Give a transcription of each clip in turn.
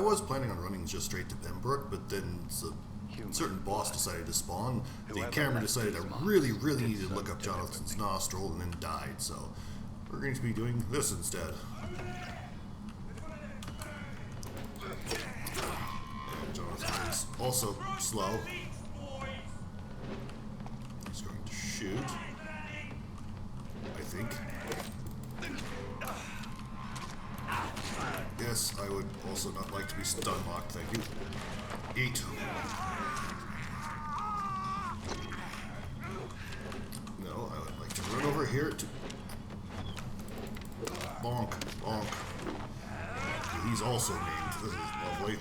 was planning on running just straight to Pembrook, but then a certain boss decided to spawn. The camera decided I really needed to look up Jonathan's nostril and then died, so we're going to be doing this instead. And Jonathan is also slow. He's going to shoot, I think. Yes, I would also not like to be stun locked, thank you. Eat. No, I would like to run over here to... Bonk, bonk. He's also named. This is lovely.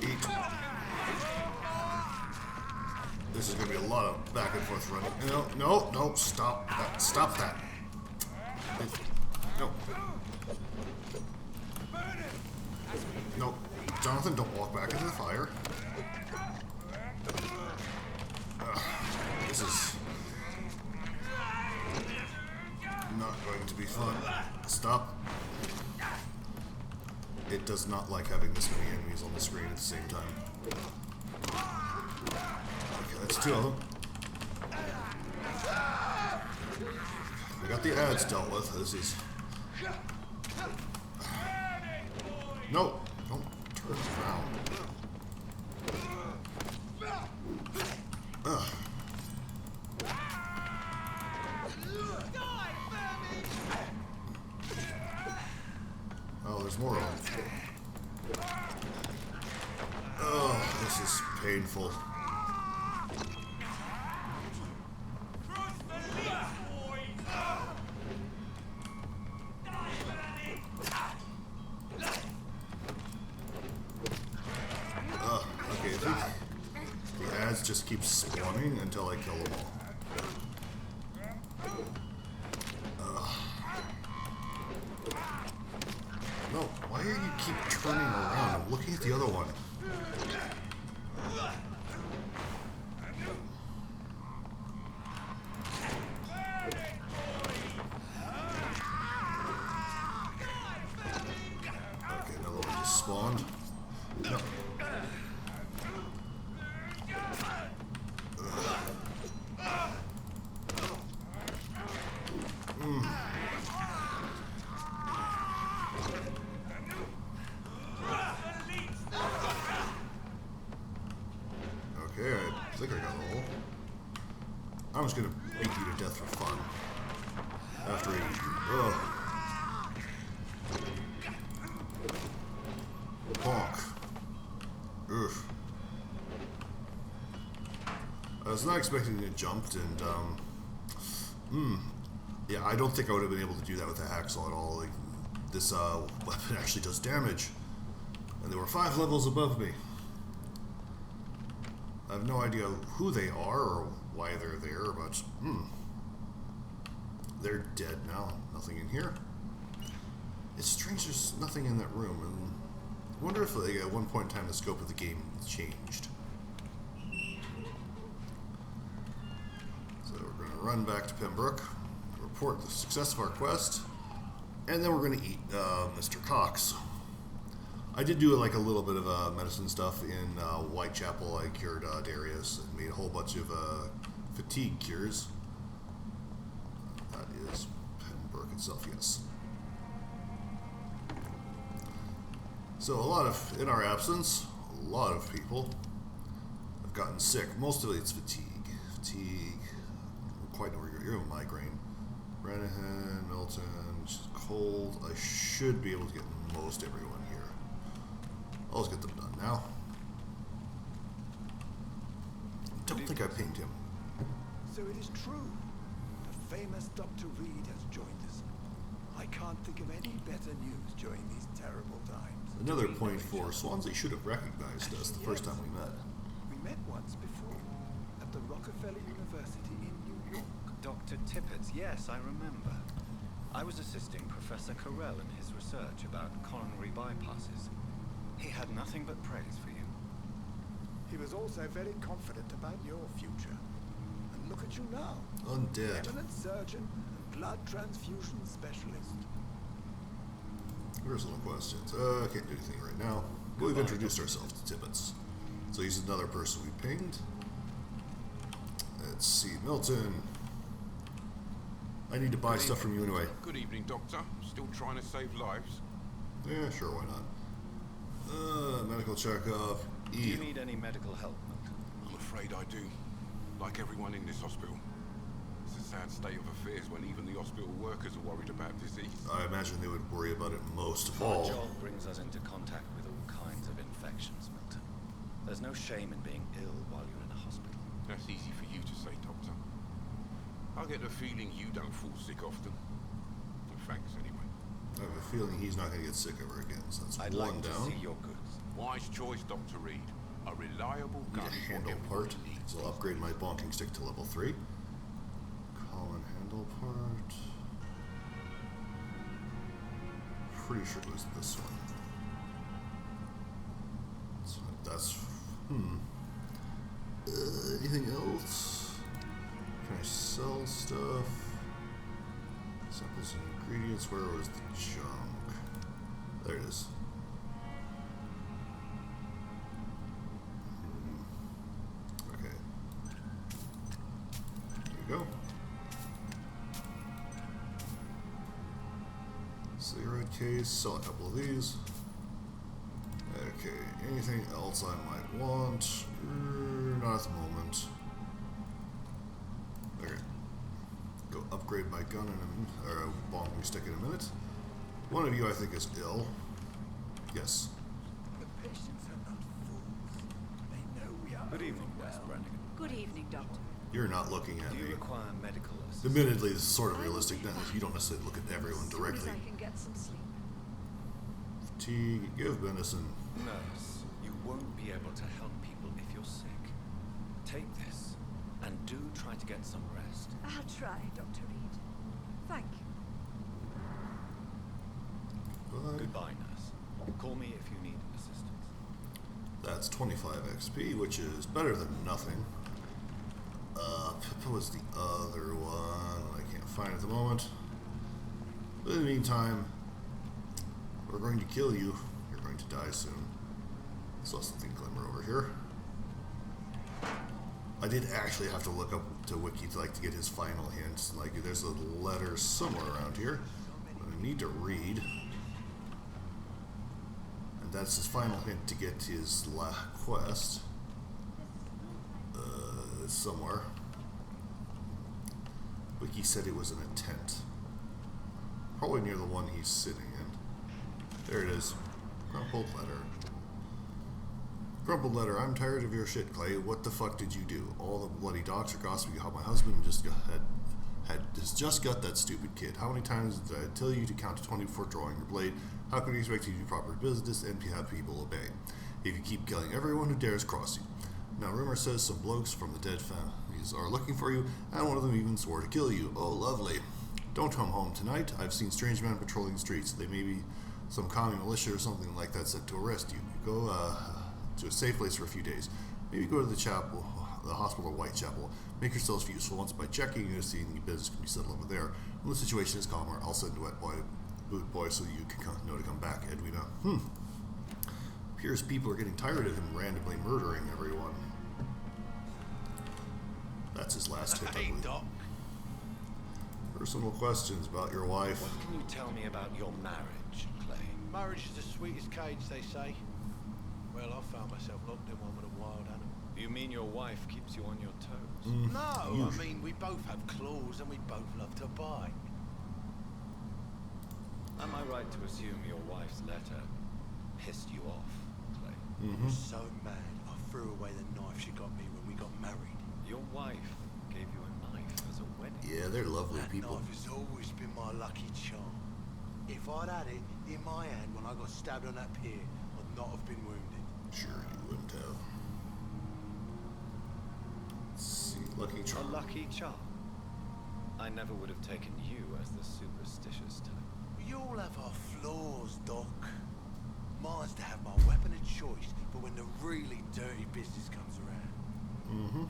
Eat. This is going to be a lot of back and forth running. No, stop that. Stop that. No. No. Jonathan, don't walk back into the fire. This is not going to be fun. Stop. It does not like having this many enemies on the screen at the same time. Okay, that's two of them. I got the ads dealt with. This is... No! Don't turn around. Ugh. Oh, there's more of them. Oh, this is painful. Okay, the ads just keep spawning until I kill them all. No, why do you keep turning around? I'm looking at the other one. Okay, another one just spawned. No. Okay, I think I got it all. I'm just gonna beat you to death for fun. After eating you. Ugh. Bonk. Ugh. I was not expecting it jumped, and yeah, I don't think I would have been able to do that with the hacksaw at all. Like, this weapon actually does damage, and they were 5 levels above me. I have no idea who they are or why they're there, but they're dead now. Nothing in here. It's strange there's nothing in that room, and I wonder if like, at one point in time the scope of the game changed. So we're going to run back to Pembrook, report the success of our quest, and then we're going to eat Mr. Cox. I did do like a little bit of medicine stuff in Whitechapel. I cured Darius and made a whole bunch of fatigue cures. That is Pembrook itself, yes. So in our absence, a lot of people have gotten sick. Most of it's fatigue. Fatigue, I don't quite know where you're a migraine. Renahan, Milton, cold. I should be able to get most everyone here. I'll just get them done now. Don't think I pinged him. So it is true. The famous Dr. Reed has joined us. I can't think of any better news during these terrible times. Another point for Swansea should have recognized us the first time we met. We met once before at the Rockefeller University in New York. Dr. Tippett's, yes, I remember. I was assisting Professor Carell in his research about coronary bypasses. He had nothing but praise for you. He was also very confident about your future. And look at you now. Undead. Eminent surgeon and blood transfusion specialist. Personal questions. I can't do anything right now. We've introduced ourselves to Tibbets. So he's another person we pinged. Let's see, Milton. I need to buy stuff from you anyway. Good evening, Doctor. Still trying to save lives? Yeah, sure, why not? Medical checkup. Do you need any medical help, Milton? I'm afraid I do. Like everyone in this hospital. It's a sad state of affairs when even the hospital workers are worried about disease. I imagine they would worry about it most of Our all. job brings us into contact with all kinds of infections, Milton. There's no shame in being ill while you're in a hospital. That's easy for you to say, Doctor. I get the feeling you don't fall sick often. Well, thanks, anyway. I have a feeling he's not going to get sick ever again, so that's I'd one like to down. see your goods. Wise choice, Dr. Reed. A reliable Need gun. a handle part, so I'll upgrade my bonking stick to level 3. Common handle part. Pretty sure it was this one. So that's anything else? Can I sell stuff? Samples and ingredients. Where was the junk? There it is. Okay. There you go. Cigarette case. Sell a couple of these. Okay. Anything else I might want? Not at the moment. Okay. Go upgrade my gun in or a bonking stick in a minute. One of you I think is ill. Yes. The patients are not fools. They know we are. Good evening, Wes Brannigan. Good evening, Doctor. You're not looking at Do you me. require medical assistance? Admittedly, this is sort of realistic now. You don't necessarily look at everyone As soon directly. as I can get some sleep. Fatigue, give medicine. Nurse, you won't be able to help people if you're sick. Take this, and do try to get some rest. I'll try, Dr. Reed. Thank you. Bye. Goodbye, nurse. Call me if you need assistance. That's 25 XP, which is better than nothing. Pippa was the other one I can't find at the moment. But in the meantime, we're going to kill you. You're going to die soon. Saw something glimmer over here. I did actually have to look up to Wiki to get his final hint. Like, there's a letter somewhere around here that I need to read. And that's his final hint to get his quest. Somewhere. Wiki said it was in a tent. Probably near the one he's sitting in. There it is. Crumpled letter. Crumpled letter. I'm tired of your shit, Clay. What the fuck did you do? All the bloody docs are gossiping how my husband has just got that stupid kid. How many times did I tell you to count to 20 before drawing your blade? How can you expect you to do proper business and have people obey? If you keep killing everyone who dares cross you. Now, rumor says some blokes from the dead families are looking for you, and one of them even swore to kill you. Oh, lovely. Don't come home tonight. I've seen strange men patrolling the streets. They may be some commie militia or something like that set to arrest you. Go to a safe place for a few days. Maybe go to the chapel, the hospital or Whitechapel. Make yourselves useful. Once by checking, you'll see any business can be settled over there. When the situation is calmer, I'll send Wet Boy so you can know to come back, Edwina. Appears people are getting tired of him randomly murdering everyone. That's his last hit, I Hey, believe. Doc. Personal questions about your wife. What can you tell me about your marriage, Clay? Marriage is the sweetest cage, they say. Well, I found myself locked in one with a wild animal. You mean your wife keeps you on your toes? No, I mean, we both have claws and we both love to bite. Am I right to assume your wife's letter pissed you off, Clay? I was so mad, I threw away the knife she got me when we got married. Your wife gave you a knife as a wedding. Yeah, they're lovely That people. knife has always been my lucky charm. If I'd had it in my hand when I got stabbed on that pier, I'd not have been wounded. Sure, you wouldn't have. Let's see, lucky A charm. lucky charm. I never would have taken you as the superstitious type. We all have our flaws, Doc. Mine's to have my weapon of choice for when the really dirty business comes around. Mm-hmm.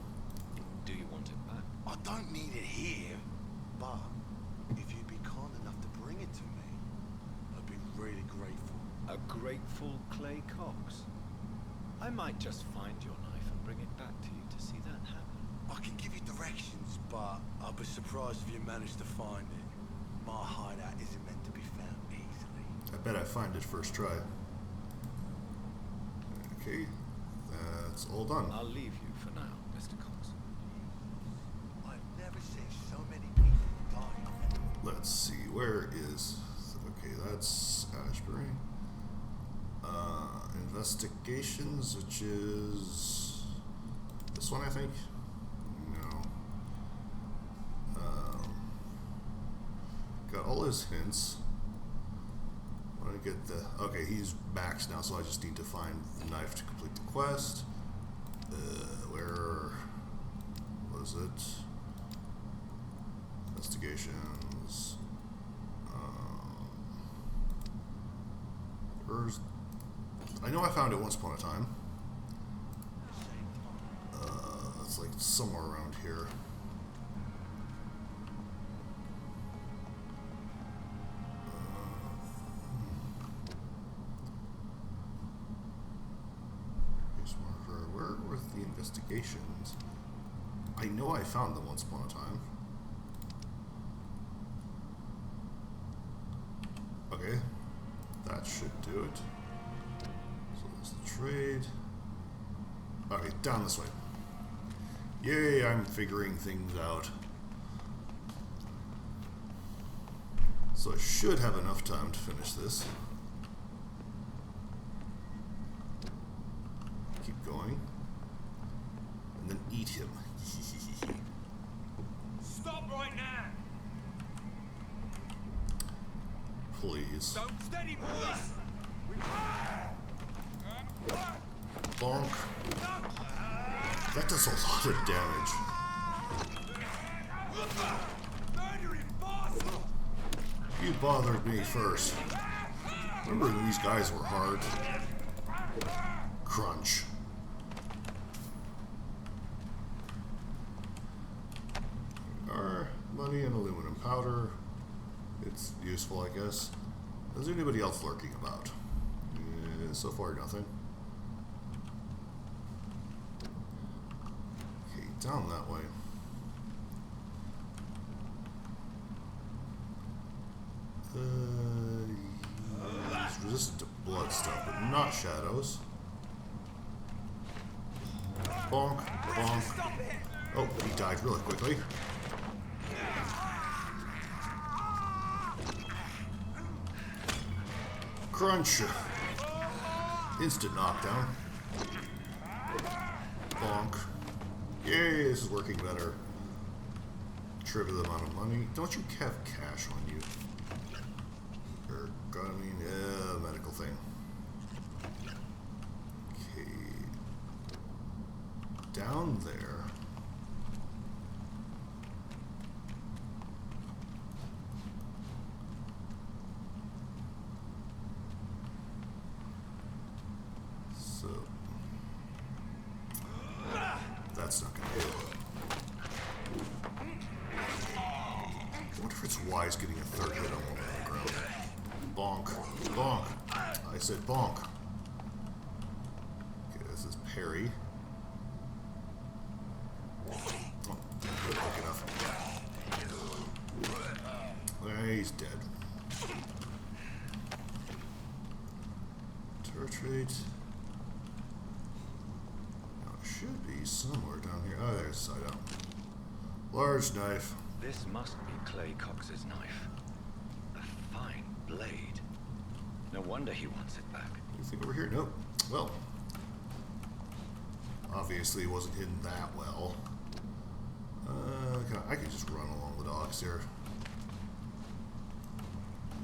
Do you want it back? I don't need it here, but if you'd be kind enough to bring it to me, I'd be really grateful. A grateful Clay Cox. I might just find your knife and bring it back to you to see that happen. I can give you directions, but I'd be surprised if you managed to find it. My hideout isn't meant to be found easily. I bet I find it first try. Okay, that's all done. I'll leave you for now, Mr. Cox. I've never seen so many people die. Let's see, where is... Okay, that's Ashbury. Investigations, which is... this one, I think? No. Got all his hints. I want to get the... Okay, he's maxed now, so I just need to find the knife to complete the quest. Where was it? Investigations. Where's... I know I found it once upon a time. It's like somewhere around here. Where were the investigations? I know I found them once upon a time. Okay, that should do it. So there's the trade. Okay, down this way. Yay, I'm figuring things out. So I should have enough time to finish this. Keep going. And then eat him. Stop right now! Please. Don't steady, boys! Bonk. That does a lot of damage. You bothered me first. Remember, these guys were hard. Crunch. Our money and aluminum powder. It's useful, I guess. Is there anybody else lurking about? So far, nothing. Okay, down that way. He's resistant to blood stuff, but not shadows. Bonk, bonk. Oh, he died really quickly. Crunch. Instant knockdown. Bonk. Yay, this is working better. Triple the amount of money. Don't you have cash on you? Or, medical thing. Okay. Down there. So. That's not gonna do it. I wonder if it's wise getting a third hit on one on the ground. Bonk. Bonk. I said bonk. Okay, this is parry. Oh, good, quick enough. He's dead. Turret rate. Now it should be somewhere down here. Oh, there's side out. Large knife. This must be Clay Cox's knife. A fine blade. No wonder he wants it back. Anything over here? Nope. Well, obviously it wasn't hidden that well. I could just run along the docks here.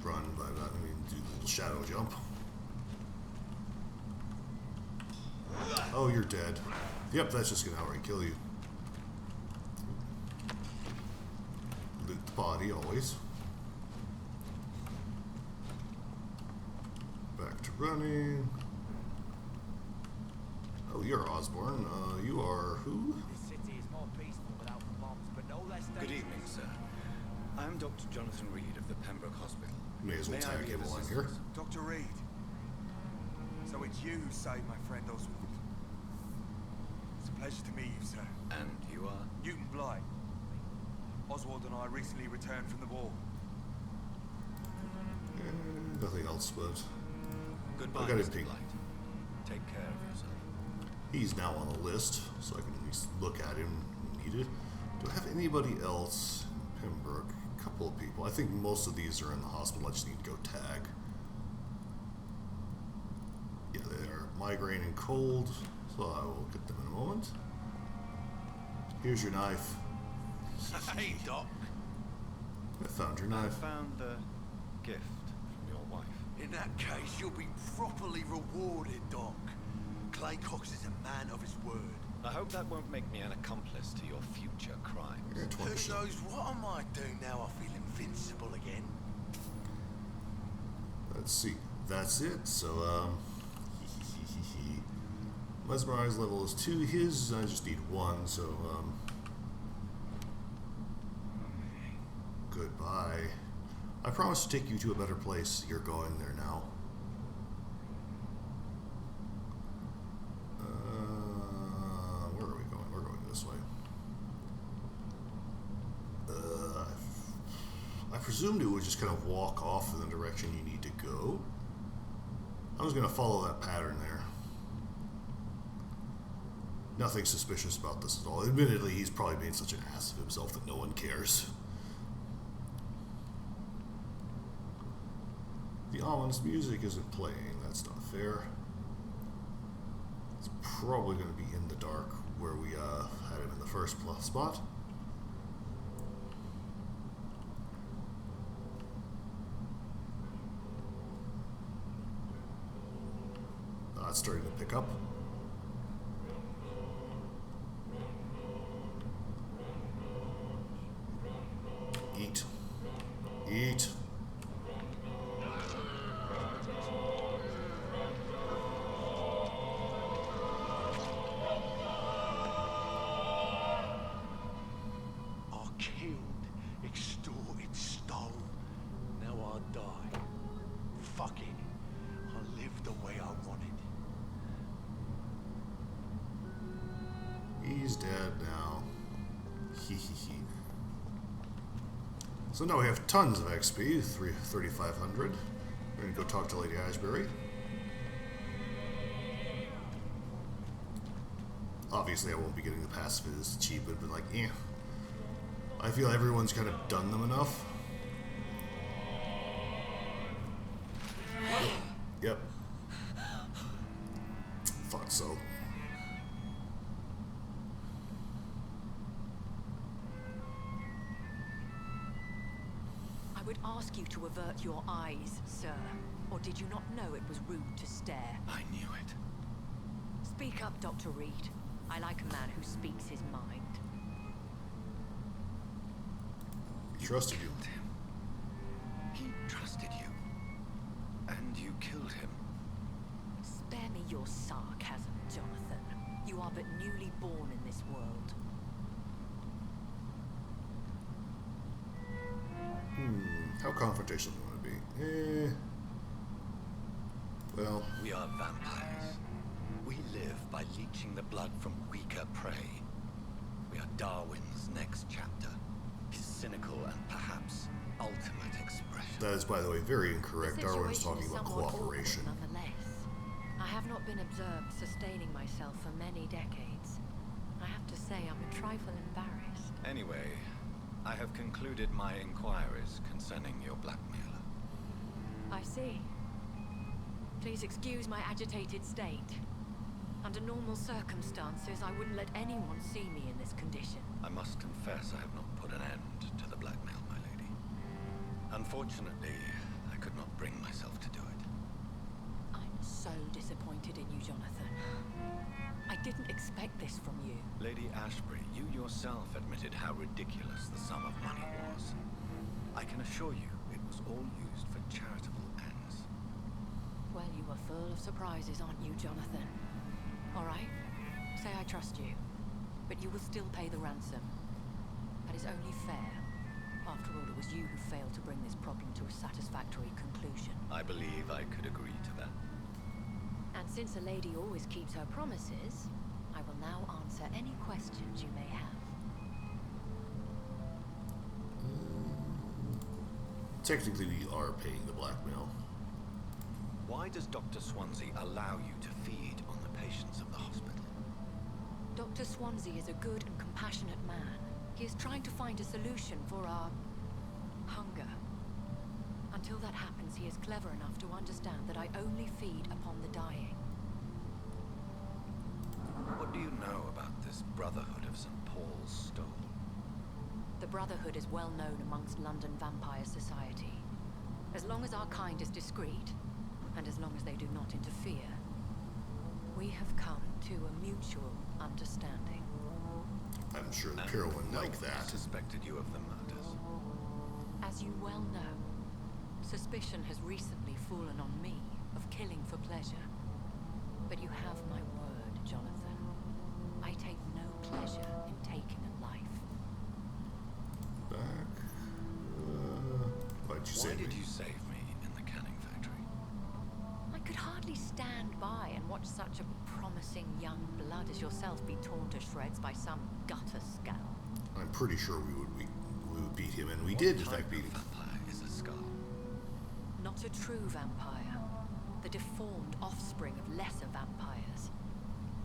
Run, but I mean, do the little shadow jump. Oh, you're dead. Yep, that's just gonna outright kill you. Loot the body, always. Back to running. Oh, you're Osborne. You are who? This city is more peaceful without bombs, but no less Good dangerous. evening, sir. I'm Dr. Jonathan Reed of the Pembrook Hospital. May as well May I tag be him of along here. assistance? Dr. Reed. So it's you who saved my friend Oswald. It's a pleasure to meet you, sir. And you are? Newton Blight. Oswald and I recently returned from the war. Nothing else, but Goodbye, I got him Mr. pinged. Blight. Take care of yourself. He's now on the list, so I can at least look at him when needed. Do I have anybody else in Pembrook? A couple of people. I think most of these are in the hospital. I just need to go tag. Yeah, they are migraine and cold, so I will get them in a moment. Here's your knife. Hey, Doc. I found your I knife. found the gift from your wife. In that case, you'll be properly rewarded, Doc. Clay Cox is a man of his word. I hope that won't make me an accomplice to your future crimes. You're at Who 20%. knows what I might do now I feel invincible again. Let's see. That's it. So, Mesmerize level is 2. His, I just need 1, so, goodbye. I promise to take you to a better place. You're going there now. Where are we going? We're going this way. I presumed it would just kind of walk off in the direction you need to go. I was going to follow that pattern there. Nothing suspicious about this at all. Admittedly, he's probably made such an ass of himself that no one cares. The ominous music isn't playing. That's not fair. It's probably going to be in the dark where we had him in the first spot. It's starting to pick up. Eat. Eat. I killed, extorted, stole. Now I die. Fuck it. I live the way I wanted. He's dead now. Hee hee hee. So now we have tons of XP, 3,500. We're gonna go talk to Lady Ashbury. Obviously, I won't be getting the pacifist achievement, but like, eh. I feel everyone's kind of done them enough. Yep. Thought so. I would ask you to avert your eyes, sir. Or did you not know it was rude to stare? I knew it. Speak up, Dr. Reed. I like a man who speaks his mind. Trusted you. Killed him. He trusted you. And you killed him. Spare me your sarcasm, Jonathan. You are but newly born in this world. How confrontational do you want to be? Well, We are vampires. We live by leeching the blood from weaker prey. We are Darwin's next chapter. His cynical and perhaps ultimate expression. that is, by the way, very incorrect. The Darwin's situation talking is about somewhat cooperation. awkward nonetheless. I have not been observed sustaining myself for many decades. I have to say I'm a trifle embarrassed. Anyway, I have concluded my inquiries concerning your blackmailer. I see. Please excuse my agitated state. Under normal circumstances, I wouldn't let anyone see me in this condition. I must confess I have not put an end to the blackmail, my lady. Unfortunately, I could not bring myself to do it. I'm so disappointed in you, Jonathan. I didn't expect this from you. Lady Ashbury, you yourself admitted how ridiculous the sum of money was. I can assure you it was all used for charitable ends. Well, you are full of surprises, aren't you, Jonathan? All right, say I trust you, but you will still pay the ransom. That is only fair. After all, it was you who failed to bring this problem to a satisfactory conclusion. I believe I could agree to that. And since a lady always keeps her promises, I will now answer any questions you may have. Technically, we are paying the blackmail. Why does Dr. Swansea allow you to feed on the patients of the hospital? Dr. Swansea is a good and compassionate man. He is trying to find a solution for our hunger. Until that happens, he is clever enough to understand that I only feed upon the dying. What do you know about this Brotherhood of St. Paul's Stole? The Brotherhood is well known amongst London vampire society. As long as our kind is discreet, and as long as they do not interfere, we have come to a mutual understanding. I'm sure the Pyrrh wouldn't like that. Suspected you of the murders. As you well know, suspicion has recently fallen on me of killing for pleasure. But you have my word, Jonathan. I take no pleasure in taking a life. Back. Why'd you save me? Why did you save me in the canning factory? I could hardly stand by and watch such a promising young blood as yourself be torn to shreds by some gutter scowl. I'm pretty sure we would beat him, and we did in fact beat him. Vampire is a skull. Not a true vampire. The deformed offspring of lesser vampires.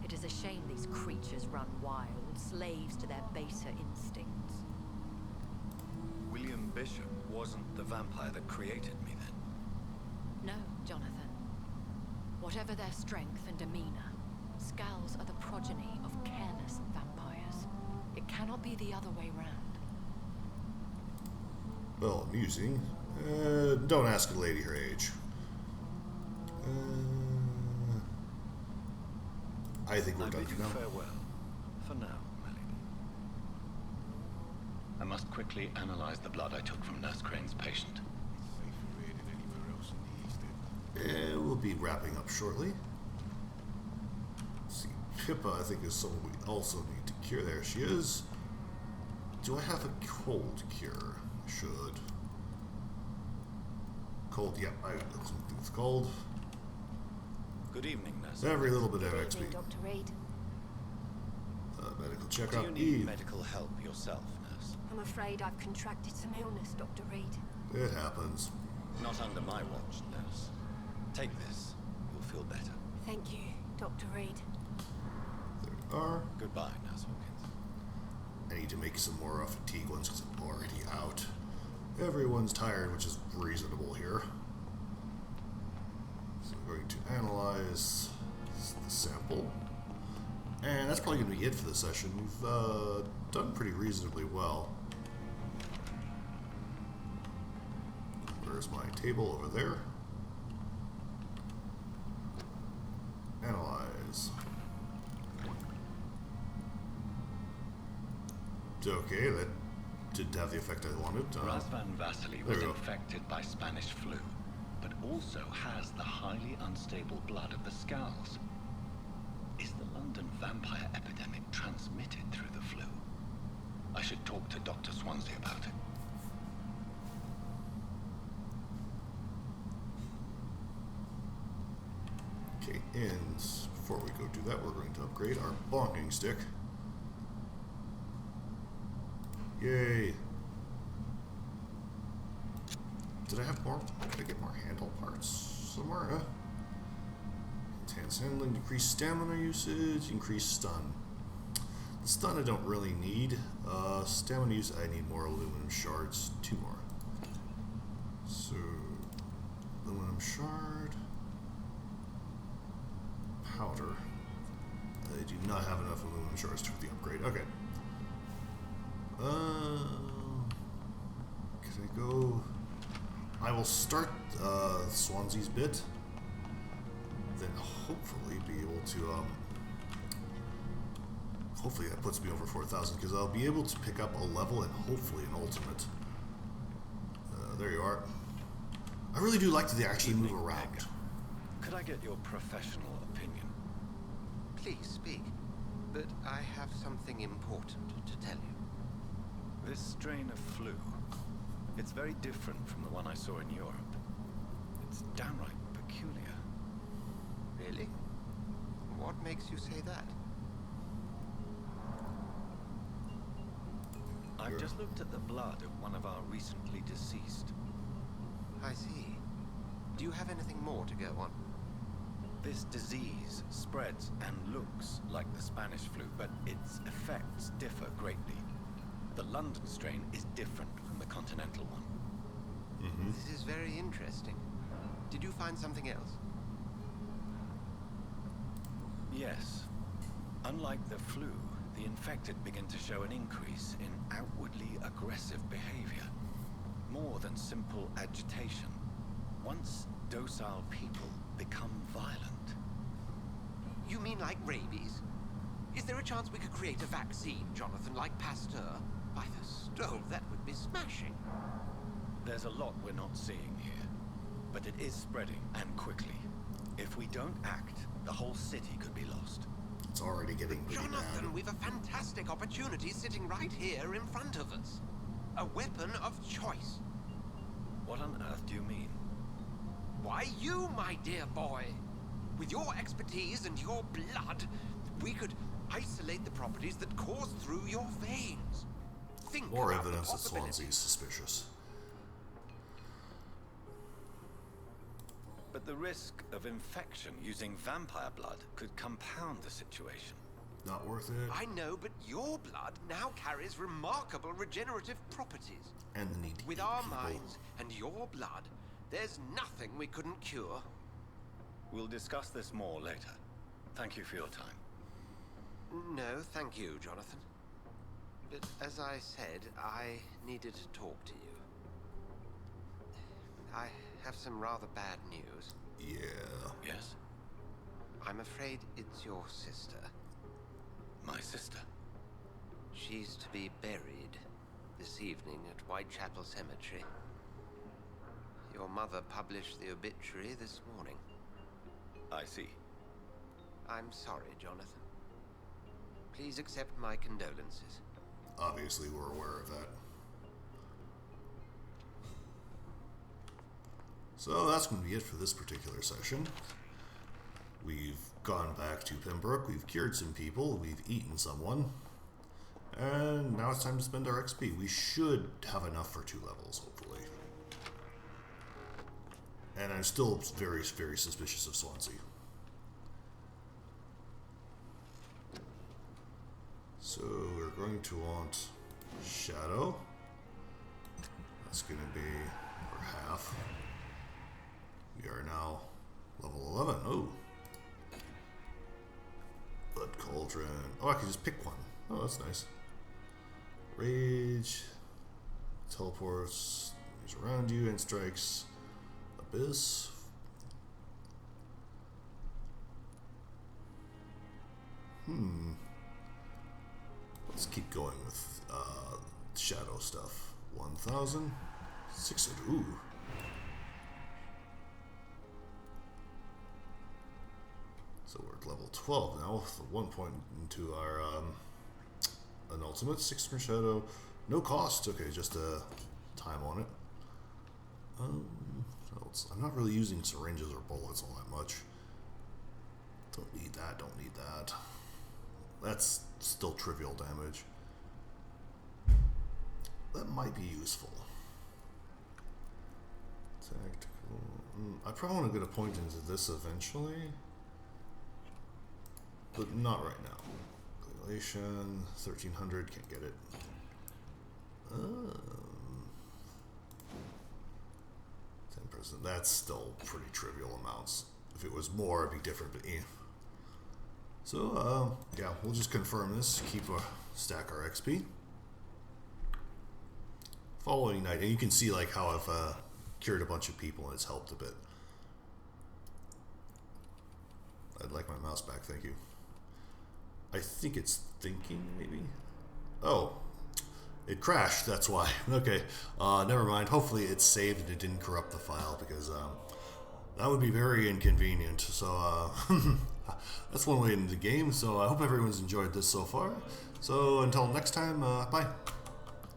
It is a shame these creatures run wild, slaves to their baser instincts. William Bishop wasn't the vampire that created me then. No, Jonathan. Whatever their strength and demeanor, Skulls are the progeny of careless vampires. It cannot be the other way round. Well, amusing. Don't ask a lady her age. I think we're done for now. Farewell. For now, my lady. I must quickly analyze the blood I took from Nurse Crane's patient. It's safer here than anywhere else in the East End. We'll be wrapping up shortly. Let's see, Pippa, I think, is someone we also need to cure. There she is. Do I have a cold cure? I should. Cold, yeah, I got something with cold. Good evening, Nurse. Every little bit of Good XP. evening, Dr. Reed. Medical Do checkup. you need Eve. medical help yourself, Nurse? I'm afraid I've contracted some illness, Dr. Reed. It happens. Not under my watch, Nurse. Take this. You'll feel better. Thank you, Dr. Reed. There we are. Goodbye, Nurse Hawkins. I need to make some more fatigue ones because I'm already out. Everyone's tired, which is reasonable here. So I'm going to analyze the sample. And that's probably going to be it for the session. We've done pretty reasonably well. Where's my table? Over there. Analyze. Okay, that didn't have the effect I wanted. Razvan Vasily there was we go. infected by Spanish flu, but also has the highly unstable blood of the Skulls. Is the London vampire epidemic transmitted through the flu? I should talk to Dr. Swansea about it. Okay, and before we go do that, we're going to upgrade our bonking stick. Yay! Did I have more? Did I get more handle parts somewhere? Enhanced handling, decreased stamina usage, increased stun. The stun I don't really need. Stamina use, I need more aluminum shards. 2 more. So, aluminum shard. Powder. I do not have enough aluminum shards for the upgrade. Okay. Can I go? I will start Swansea's bit, then hopefully be able to. Hopefully that puts me over 4,000 because I'll be able to pick up a level and hopefully an ultimate. There you are. I really do like that they actually move around. Could I get your professional opinion? Please speak. But I have something important to tell you. This strain of flu, it's very different from the one I saw in Europe. It's downright peculiar. Really? What makes you say that? I've just looked at the blood of one of our recently deceased. I see. Do you have anything more to go on? This disease spreads and looks like the Spanish flu, but its effects differ greatly. The London strain is different from the continental one. This is very interesting. Did you find something else? Yes. Unlike the flu, the infected begin to show an increase in outwardly aggressive behavior. More than simple agitation. Once docile people become violent. You mean like rabies? Is there a chance we could create a vaccine, Jonathan, like Pasteur? By the stove, that would be smashing. There's a lot we're not seeing here, but it is spreading, and quickly. If we don't act, the whole city could be lost. It's already getting pretty Jonathan, bad. we've a fantastic opportunity sitting right here in front of us. A weapon of choice. What on earth do you mean? Why, you, my dear boy. With your expertise and your blood, we could isolate the properties that course through your veins. Think More about the evidence that possibilities. Swansea's suspicious. But the risk of infection using vampire blood could compound the situation. Not worth it. I know, but your blood now carries remarkable regenerative properties. And the need to With eat our people. minds and your blood, there's nothing we couldn't cure. We'll discuss this more later. Thank you for your time. No, thank you, Jonathan. But as I said, I needed to talk to you. I have some rather bad news. Yeah. Yes? I'm afraid it's your sister. My sister. She's to be buried this evening at Whitechapel Cemetery. Your mother published the obituary this morning. I see. I'm sorry, Jonathan. Please accept my condolences. Obviously, we're aware of that. So that's going to be it for this particular session. We've gone back to Pembrook, we've cured some people, we've eaten someone, and now it's time to spend our XP. We should have enough for 2 levels, hopefully. And I'm still very, very suspicious of Swansea. So we're going to want Shadow. That's going to be for half. We are now level 11. Oh. Blood Cauldron. Oh, I can just pick one. Oh, that's nice. Rage. Teleports. Moves around you and strikes. Abyss. Let's keep going with shadow stuff. 1,000. 600. Ooh. So we're at level 12 now, with 1 point into our an ultimate. 600 shadow. No cost. Okay, just time on it. What else? I'm not really using syringes or bullets all that much. Don't need that, don't need that. That's still trivial damage. That might be useful. Tactical. I probably want to get a point into this eventually. But not right now. Calculation, 1,300, can't get it. 10%, that's still pretty trivial amounts. If it was more, it'd be different, but eh. So, yeah, we'll just confirm this, stack our XP. Following night, and you can see like how I've cured a bunch of people and it's helped a bit. I'd like my mouse back, thank you. I think it's thinking, maybe? Oh, it crashed, that's why. Okay, never mind. Hopefully it's saved and it didn't corrupt the file, because That would be very inconvenient. So that's one way into the game. So I hope everyone's enjoyed this so far. So until next time, bye.